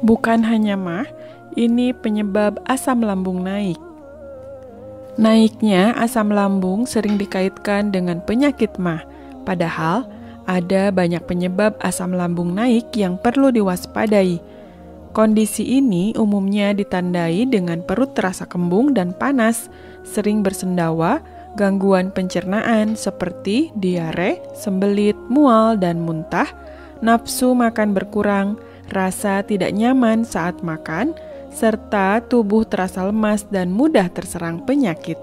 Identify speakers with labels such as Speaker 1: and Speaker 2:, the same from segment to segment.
Speaker 1: Bukan hanya MAH, ini penyebab asam lambung naik. Naiknya asam lambung sering dikaitkan dengan penyakit MAH, padahal ada banyak penyebab asam lambung naik yang perlu diwaspadai. Kondisi ini umumnya ditandai dengan perut terasa kembung dan panas, sering bersendawa, gangguan pencernaan seperti diare, sembelit, mual, dan muntah, nafsu makan berkurang, rasa tidak nyaman saat makan, serta tubuh terasa lemas dan mudah terserang penyakit.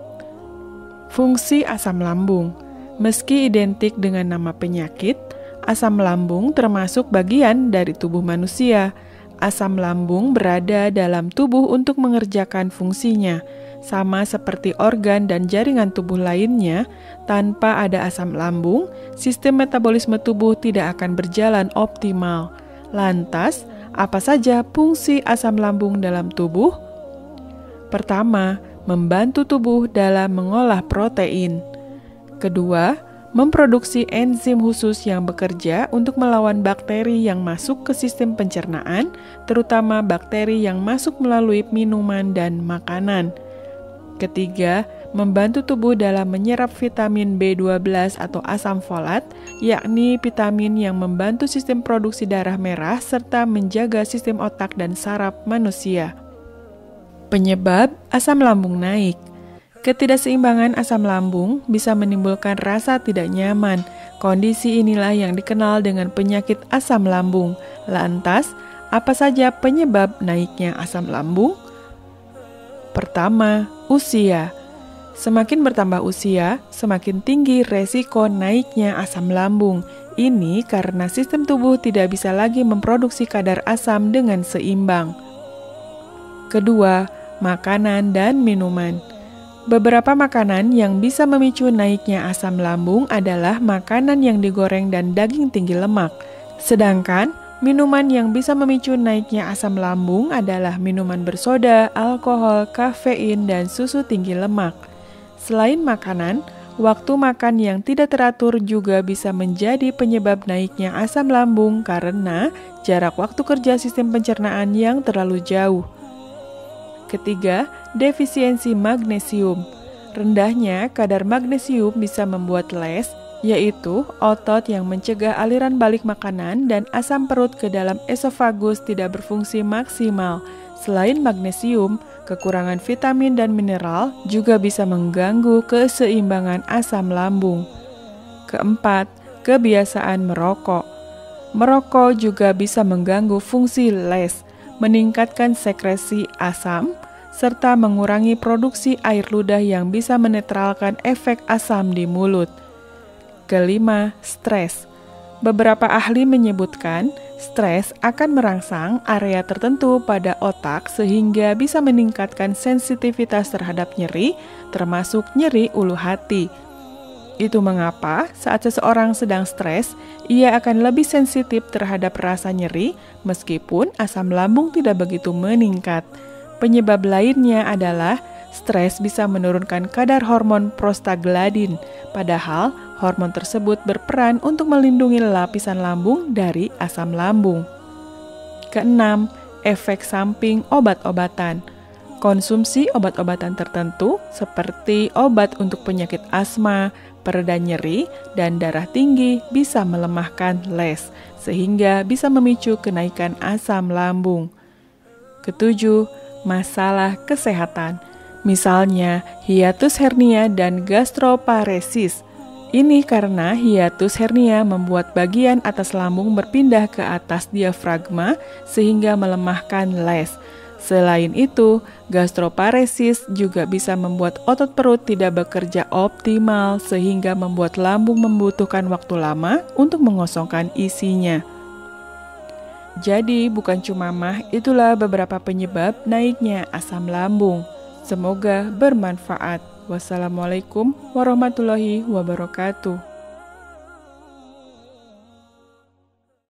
Speaker 1: Fungsi asam lambung. Meski identik dengan nama penyakit, asam lambung termasuk bagian dari tubuh manusia. Asam lambung berada dalam tubuh untuk mengerjakan fungsinya. Sama seperti organ dan jaringan tubuh lainnya, tanpa ada asam lambung, sistem metabolisme tubuh tidak akan berjalan optimal. Lantas, apa saja fungsi asam lambung dalam tubuh? Pertama, membantu tubuh dalam mengolah protein. Kedua, memproduksi enzim khusus yang bekerja untuk melawan bakteri yang masuk ke sistem pencernaan, terutama bakteri yang masuk melalui minuman dan makanan. Ketiga, membantu tubuh dalam menyerap vitamin B12 atau asam folat, yakni vitamin yang membantu sistem produksi darah merah serta menjaga sistem otak dan saraf manusia. Penyebab asam lambung naik. Ketidakseimbangan asam lambung bisa menimbulkan rasa tidak nyaman. Kondisi inilah yang dikenal dengan penyakit asam lambung. Lantas, apa saja penyebab naiknya asam lambung? Pertama, usia. Semakin bertambah usia, semakin tinggi resiko naiknya asam lambung. Ini karena sistem tubuh tidak bisa lagi memproduksi kadar asam dengan seimbang. Kedua, makanan dan minuman. Beberapa makanan yang bisa memicu naiknya asam lambung adalah makanan yang digoreng dan daging tinggi lemak. Sedangkan minuman yang bisa memicu naiknya asam lambung adalah minuman bersoda, alkohol, kafein, dan susu tinggi lemak. Selain makanan, waktu makan yang tidak teratur juga bisa menjadi penyebab naiknya asam lambung karena jarak waktu kerja sistem pencernaan yang terlalu jauh. Ketiga, defisiensi magnesium. Rendahnya kadar magnesium bisa membuat les, yaitu otot yang mencegah aliran balik makanan dan asam perut ke dalam esofagus tidak berfungsi maksimal. Selain magnesium, kekurangan vitamin dan mineral juga bisa mengganggu keseimbangan asam lambung. Keempat, kebiasaan merokok. Merokok juga bisa mengganggu fungsi les, meningkatkan sekresi asam, serta mengurangi produksi air ludah yang bisa menetralkan efek asam di mulut. Kelima, stres. Beberapa ahli menyebutkan stres akan merangsang area tertentu pada otak sehingga bisa meningkatkan sensitivitas terhadap nyeri, termasuk nyeri ulu hati. Itu mengapa saat seseorang sedang stres, ia akan lebih sensitif terhadap rasa nyeri meskipun asam lambung tidak begitu meningkat. Penyebab lainnya adalah stres bisa menurunkan kadar hormon prostaglandin, padahal hormon tersebut berperan untuk melindungi lapisan lambung dari asam lambung. Keenam, efek samping obat-obatan. Konsumsi obat-obatan tertentu seperti obat untuk penyakit asma, pereda nyeri, dan darah tinggi bisa melemahkan les, sehingga bisa memicu kenaikan asam lambung. Ketujuh, masalah kesehatan. Misalnya, hiatus hernia dan gastroparesis. Ini karena hiatus hernia membuat bagian atas lambung berpindah ke atas diafragma sehingga melemahkan les. Selain itu, gastroparesis juga bisa membuat otot perut tidak bekerja optimal sehingga membuat lambung membutuhkan waktu lama untuk mengosongkan isinya. Jadi, bukan cuma MAH, itulah beberapa penyebab naiknya asam lambung. Semoga bermanfaat. Wassalamualaikum warahmatullahi wabarakatuh.